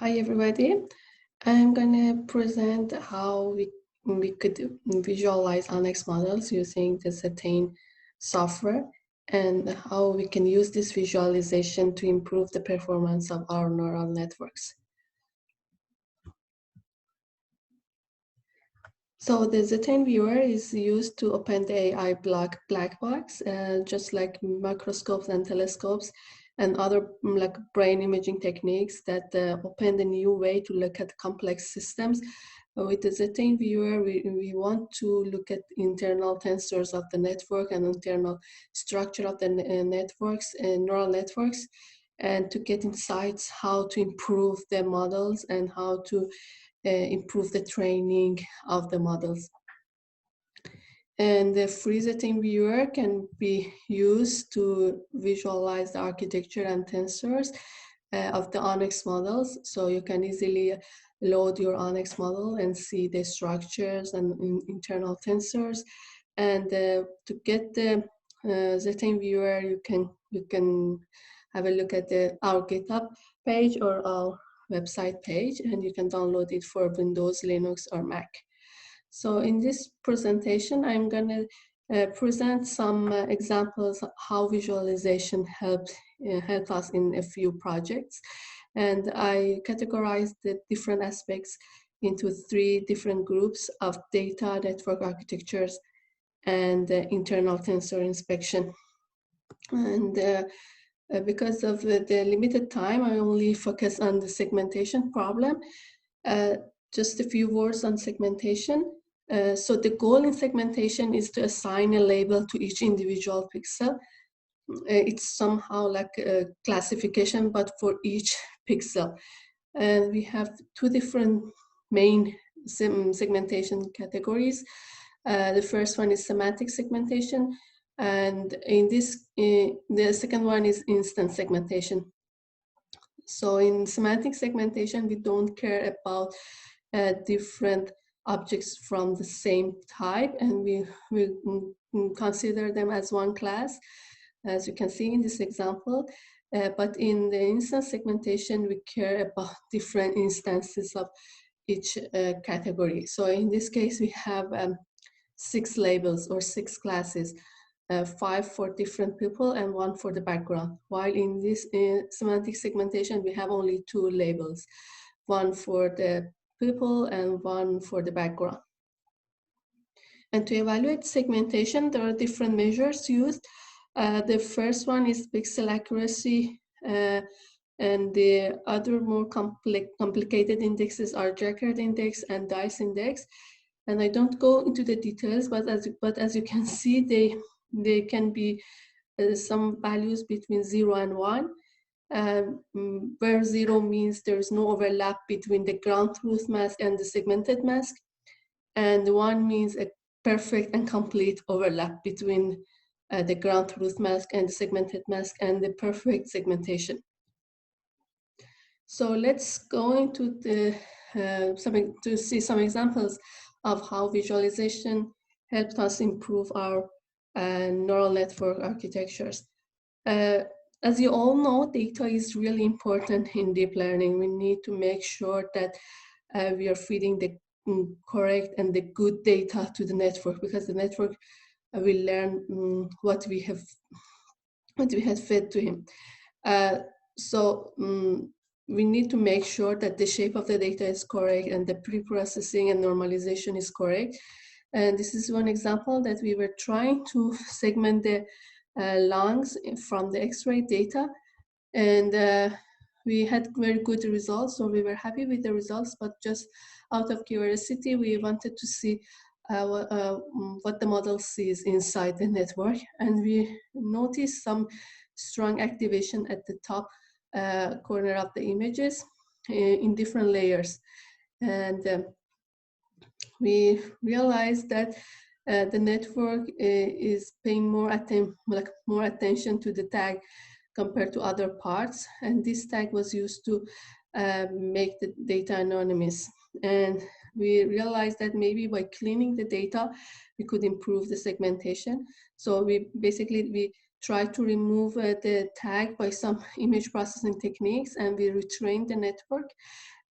Hi everybody. I'm gonna present how we could visualize ONNX models using the Zetane software and how we can use this visualization to improve the performance of our neural networks. So the Zetane viewer is used to open the AI black box, just like microscopes and telescopes and other like brain imaging techniques that open the new way to look at complex systems. With the Zetane viewer, we want to look at internal tensors of the network and internal structure of the networks and neural networks, and to get insights how to improve the models and how to improve the training of the models. And the free Zetane viewer can be used to visualize the architecture and tensors of the ONNX models. So you can easily load your ONNX model and see the structures and internal tensors. And to get the Zetane viewer, you can have a look at our GitHub page or our website page, and you can download it for Windows, Linux, or Mac. So in this presentation, I'm going to present some examples of how visualization helped us in a few projects. And I categorized the different aspects into 3 different groups of data, network architectures, and internal tensor inspection. And because of the limited time, I only focus on the segmentation problem. Just a few words on segmentation. So the goal in segmentation is to assign a label to each individual pixel. It's somehow like a classification, but for each pixel. And we have 2 different main segmentation categories. The first one is semantic segmentation, and in this, the second one is instant segmentation. So in semantic segmentation, we don't care about different objects from the same type, and we consider them as one class, as you can see in this example. But in the instance segmentation, we care about different instances of each category. So in this case, we have 6 labels or 6 classes. 5 for different people and 1 for the background. While in this semantic segmentation, we have only 2 labels, 1 for the people and 1 for the background. And to evaluate segmentation, there are different measures used. The first one is pixel accuracy, and the other more complicated indexes are Jaccard index and Dice index. And I don't go into the details, but as you can see, they can be some values between 0 and 1, where 0 means there is no overlap between the ground truth mask and the segmented mask, and 1 means a perfect and complete overlap between the ground truth mask and the segmented mask and the perfect segmentation. So let's go into the to see some examples of how visualization helped us improve our neural network architectures. As you all know, data is really important in deep learning. We need to make sure that we are feeding the correct and the good data to the network, because the network will learn what we have fed to him. We need to make sure that the shape of the data is correct and the pre-processing and normalization is correct. And this is one example that we were trying to segment the lungs from the X-ray data, and we had very good results, so we were happy with the results, but just out of curiosity, we wanted to see what the model sees inside the network, and we noticed some strong activation at the top corner of the images in different layers. And we realized that the network is paying more attention to the tag compared to other parts, and this tag was used to make the data anonymous. And we realized that maybe by cleaning the data, we could improve the segmentation. So we tried to remove the tag by some image processing techniques, and we retrained the network.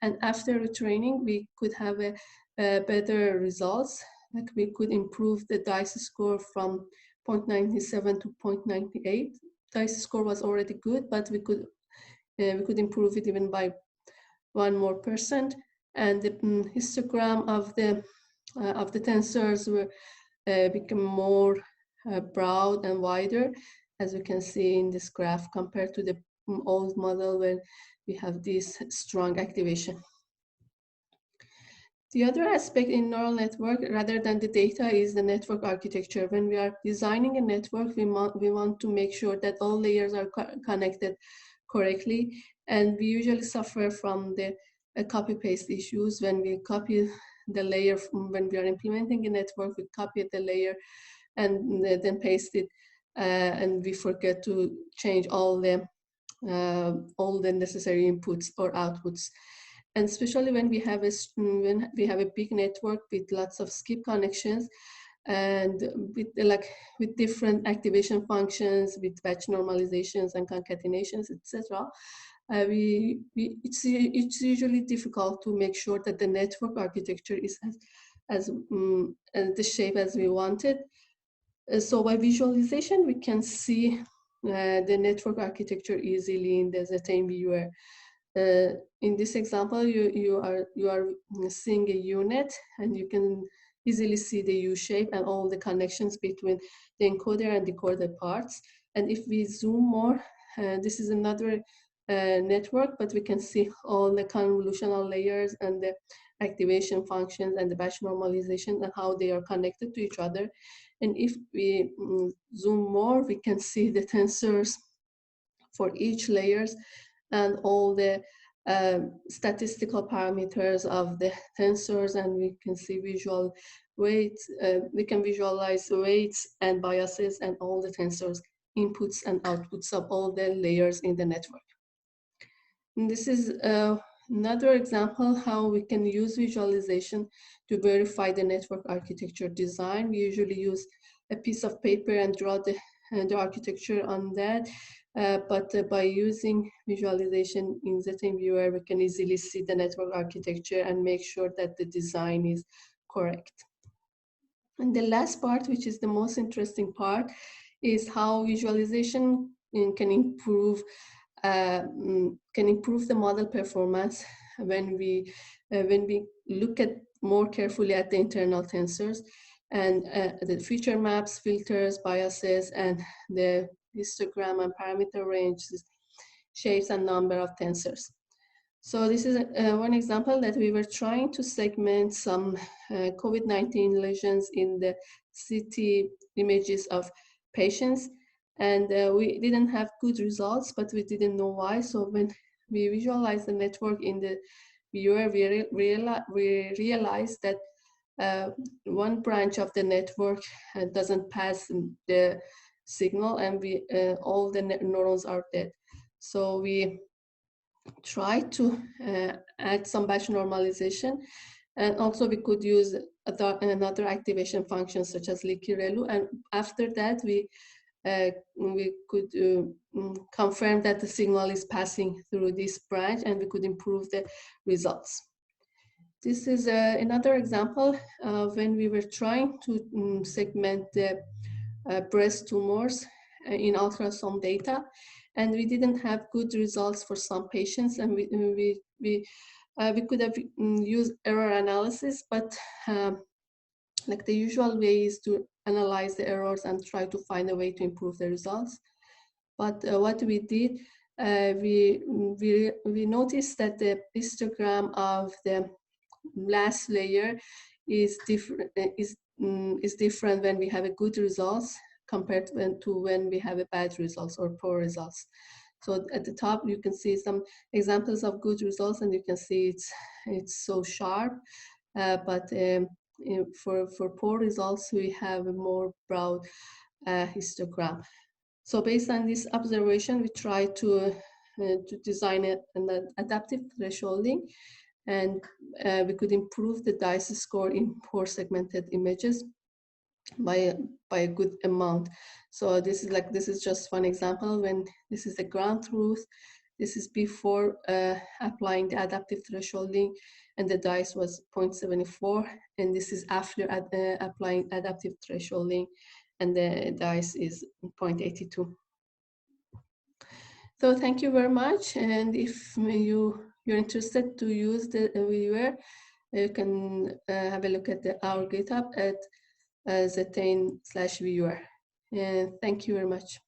And after retraining, we could have a better results. Like we could improve the DICE score from 0.97 to 0.98. DICE score was already good, but we could improve it even by 1 more %. And the histogram of the tensors were become more broad and wider, as you can see in this graph, compared to the old model where we have this strong activation. The other aspect in neural network, rather than the data, is the network architecture. When we are designing a network, we want to make sure that all layers are connected correctly. And we usually suffer from the copy-paste issues. When we copy the layer, when we are implementing a network, we copy the layer and then paste it, and we forget to change all the necessary inputs or outputs. And especially when we have a big network with lots of skip connections, and with different activation functions, with batch normalizations and concatenations, etc. It's usually difficult to make sure that the network architecture is as the shape as we wanted. So by visualization, we can see the network architecture easily in the Zetane viewer. In this example, you are seeing a unit, and you can easily see the U shape and all the connections between the encoder and decoder parts. And if we zoom more, this is another network, but we can see all the convolutional layers and the activation functions and the batch normalization and how they are connected to each other. And if we zoom more, we can see the tensors for each layers and all the statistical parameters of the tensors, and we can see visual weights. We can visualize weights and biases and all the tensors, inputs and outputs of all the layers in the network. And this is another example how we can use visualization to verify the network architecture design. We usually use a piece of paper and draw the architecture on that. But by using visualization in Zetane viewer, we can easily see the network architecture and make sure that the design is correct. And the last part, which is the most interesting part, is how visualization can improve the model performance when we look at more carefully at the internal tensors and the feature maps, filters, biases, and the histogram and parameter ranges, shapes, and number of tensors. So this is one example that we were trying to segment some COVID-19 lesions in the CT images of patients, and we didn't have good results, but we didn't know why. So when we visualized the network in the viewer, we realized that one branch of the network doesn't pass the signal, and all the neurons are dead. So we try to add some batch normalization, and also we could use another activation function such as leaky relu, and after that we could confirm that the signal is passing through this branch, and we could improve the results. This is another example when we were trying to segment the breast tumors in ultrasound data, and we didn't have good results for some patients, and we could have used error analysis, but like the usual way is to analyze the errors and try to find a way to improve the results. But what we did, we noticed that the histogram of the last layer is different when we have a good results compared to when we have a bad results or poor results. So at the top you can see some examples of good results, and you can see it's so sharp, but for poor results we have a more broad histogram. So based on this observation, we try to design an adaptive thresholding, and we could improve the DICE score in poor segmented images. by a good amount. So this is just one example. When this is the ground truth, this is before applying the adaptive thresholding, and the dice was 0.74, and this is after applying adaptive thresholding, and the dice is 0.82. So thank you very much, and if you're interested to use the viewer, you can have a look at our GitHub at Zetane/viewer. And thank you very much.